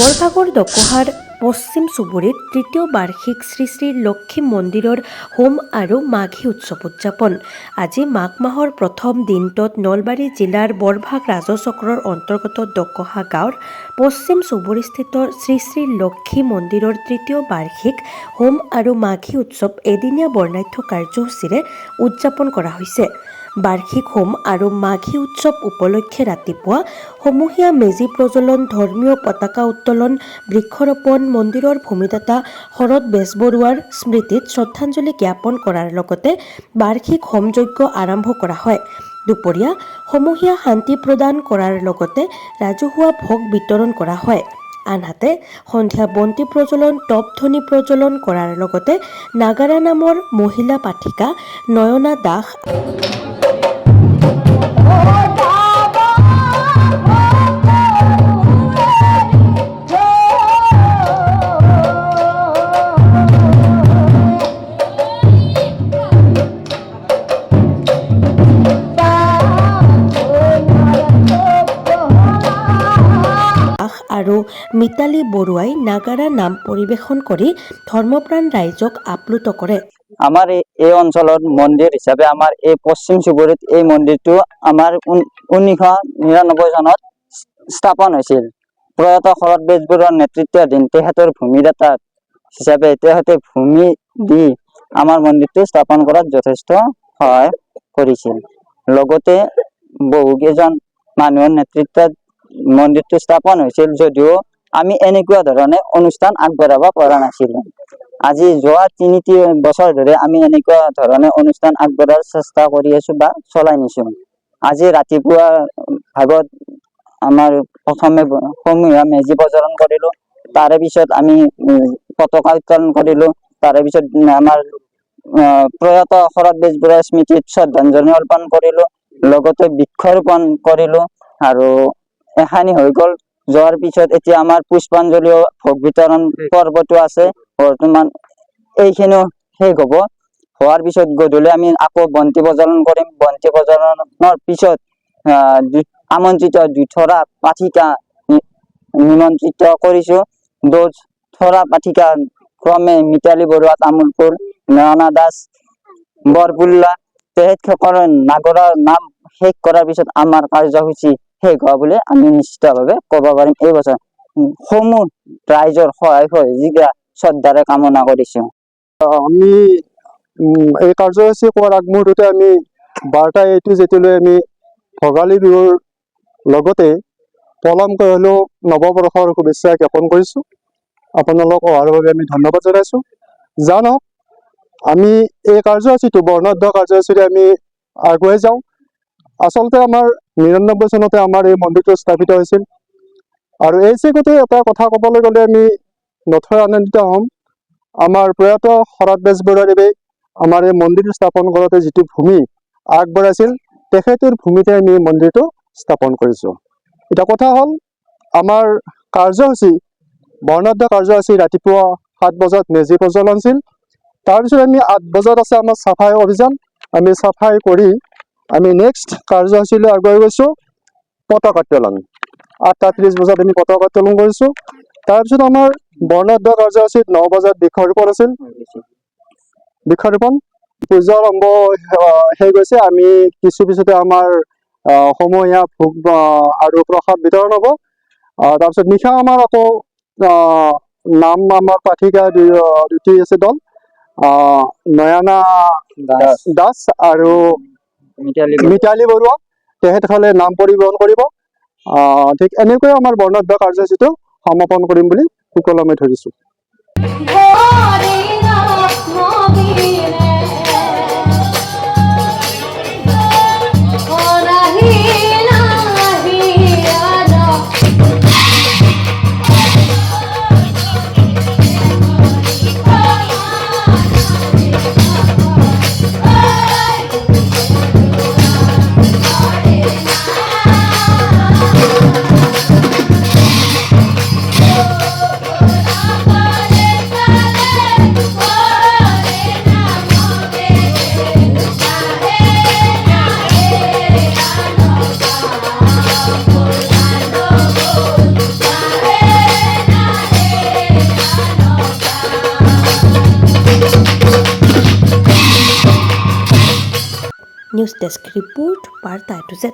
বৰভাগৰ দকোহাৰ পশ্চিম চুবুৰীত তৃতীয় বাৰ্ষিক শ্ৰী শ্ৰী লক্ষ্মী মন্দিৰৰ হোম আৰু মাঘী উৎসৱ উদযাপন। আজি মাঘ মাহৰ প্ৰথম দিনটোত নলবাৰী জিলাৰ বৰভাগ ৰাজচক্ৰৰ অন্তৰ্গত দকোহা গাঁৱৰ পশ্চিম চুবুৰীস্থিত শ্ৰী শ্ৰী লক্ষ্মী মন্দিৰৰ তৃতীয় বাৰ্ষিক হোম আৰু মাঘী উৎসৱ এদিনীয়া বৰ্ণাঢ্য কাৰ্যসূচীৰে উদযাপন কৰা হৈছে। বাৰ্ষিক হোম আৰু মাঘী উৎসৱ উপলক্ষে ৰাতিপুৱা সমূহীয়া মেজি প্ৰজ্বলন, ধৰ্মীয় পতাকা উত্তোলন, বৃক্ষৰোপণ, মন্দিৰৰ ভূমিদাতা শৰৎ বেজবৰুৱাৰ স্মৃতিত শ্ৰদ্ধাঞ্জলি জ্ঞাপন কৰাৰ লগতে বাৰ্ষিক হোম যজ্ঞ আৰম্ভ কৰা হয়। দুপৰীয়া সমূহীয়া শান্তি প্ৰদান কৰাৰ লগতে ৰাজহুৱা ভোগ বিতৰণ কৰা হয়। আনহাতে সন্ধিয়া বন্তি প্ৰজ্বলন, টপ ধ্বনি প্ৰজ্বলন কৰাৰ লগতে নাগাৰা নামৰ মহিলা পাঠিকা নয়না দাস আৰু মিতালী বৰুৱাই নাগাৰা নাম পৰিৱেশন কৰি ধৰ্মপ্ৰাণ ৰাইজক আপ্লুত কৰে। আমাৰ এই অঞ্চলত মন্দিৰ হিচাপে আমাৰ এই পশ্চিম চুবুৰীত এই মন্দিৰটো আমাৰ 1999 চনত স্থাপন হৈছিল। প্ৰয়াত শৰৎ বেজবৰুৱাৰ নেতৃত্বাধীন তেখেতৰ ভূমিদাতা হিচাপে তেখেতে ভূমি দি আমাৰ মন্দিৰটো স্থাপন কৰাত যথেষ্ট সহায় কৰিছিল। লগতে বহুকেইজন মানুহৰ নেতৃত্বত মন্দিৰটো স্থাপন হৈছিল যদিও আমি এনেকুৱা ধৰণে অনুষ্ঠান আগবঢ়াব পৰা নাছিলোঁ। আজি যোৱা 3 বছৰ ধৰি আমি এনেকুৱা ধৰণে অনুষ্ঠান আগবঢ়াৰ চেষ্টা কৰি আছো বা চলাই নিছো। আজি ৰাতিপুৱা ভাগত আমাৰ প্ৰথমে সমূহীয়া মেজি প্ৰজ্বলন কৰিলো, তাৰে পিছত আমি পতাকা উত্তোলন কৰিলো, তাৰে পিছত আমাৰ প্ৰয়াত শৰৎ বেজবৰুৱাৰ স্মৃতিত শ্ৰদ্ধাঞ্জলি অৰ্পণ কৰিলো, লগতে বৃক্ষৰোপণ কৰিলো আৰু এখানি হৈ গ'ল। যোৱাৰ পিছত এতিয়া আমাৰ পুষ্পাঞ্জলি ভোগ বিতৰণ পৰ্বটো আছে। বৰ্তমান এইখিনিও শেষ হ'ব। হোৱাৰ পিছত গধূলি আমি আকৌ বন্তি প্ৰজ্বলন কৰিম। বন্তি প্ৰজ্বলনৰ পিছত আমন্ত্ৰিত 2 পাঠিকা নিমন্ত্ৰিত কৰিছো। 2 পাঠিকা ক্ৰমে মিতালী বৰুৱা তামোলপুৰ, নয়না দাস বৰবুল্লা, তেখেতসকলৰ নাগৰৰ নাম শেষ কৰাৰ পিছত আমাৰ কাৰ্যসূচী শেষ হোৱা বুলি আমি নিশ্চিতভাৱে ক'ব পাৰিম। এই বছৰ সমূহ ৰাইজৰ সহায় সহযোগিতা শ্ৰদ্ধাৰে কামনা কৰিছো। আমি এই কাৰ্যসূচী কৰাৰ আগমুহূৰ্ততে আমি বাৰ্তা এইটো যেতিয়ালৈ আমি ভোগালী বিহুৰ লগতে পলমকৈ হ'লেও নৱবৰ্ষৰ শুভেচ্ছা জ্ঞাপন কৰিছোঁ। আপোনালোক অহাৰ বাবে আমি ধন্যবাদ জনাইছোঁ। জানক আমি এই কাৰ্যসূচীটো বৰ্ণাঢ্য কাৰ্যসূচীৰে আমি আগুৱাই যাওঁ। আচলতে আমাৰ 99 চনতে আমাৰ এই মন্দিৰটো স্থাপিত হৈছিল আৰু এই চেগতে এটা কথা ক'বলৈ গ'লে আমি নথৈ আনন্দিত হ'ম। আমাৰ প্ৰয়াত শৰৎ বেজবৰুৱাদেৱে আমাৰ এই মন্দিৰটো স্থাপন কৰোঁতে যিটো ভূমি আগবঢ়াইছিল, তেখেতৰ ভূমিতে আমি এই মন্দিৰটো স্থাপন কৰিছোঁ। এটা কথা হ'ল, আমাৰ কাৰ্যসূচী বৰ্ণাঢ্য কাৰ্যসূচী ৰাতিপুৱা 7 বজাত মেজি প্ৰজ্বলন আছিল। তাৰপিছত আমি 8 বজাত আছে আমাৰ চাফাই অভিযান। আমি চাফাই কৰি আমি নেক্সট কাৰ্যসূচীলৈ আগুৱাই গৈছোঁ। পতাকা উত্তোলন 8:30 বজাত আমি পতাকা উত্তোলন কৰিছোঁ। তাৰপিছত আমাৰ বৰ্ণাঢ্য কাৰ্যসূচীত 9 বজাত বৃক্ষৰোপণ আছিল। বৃক্ষৰোপণ পূজা আৰম্ভ হৈ গৈছে। আমি কিছু পিছতে আমাৰ সমূহীয়া ভোগ আৰু প্ৰসাদ বিতৰণ হ'ব। তাৰপিছত নিশা আমাৰ আকৌ নাম আমাৰ পাঠিকা দুটি আছে দল, নয়না দাস আৰু মিতালী বৰুৱা, তেখেতসকলে নাম পৰিবহন কৰিব। ঠিক এনেকৈ আমাৰ বৰ্ণাঢ্য কাৰ্যসূচীটো সমাপন কৰিম বুলি সুকলমে ধৰিছোঁ। নিউজ ডেস্ক ৰিপৰ্ট বাৰ্তা A to Z।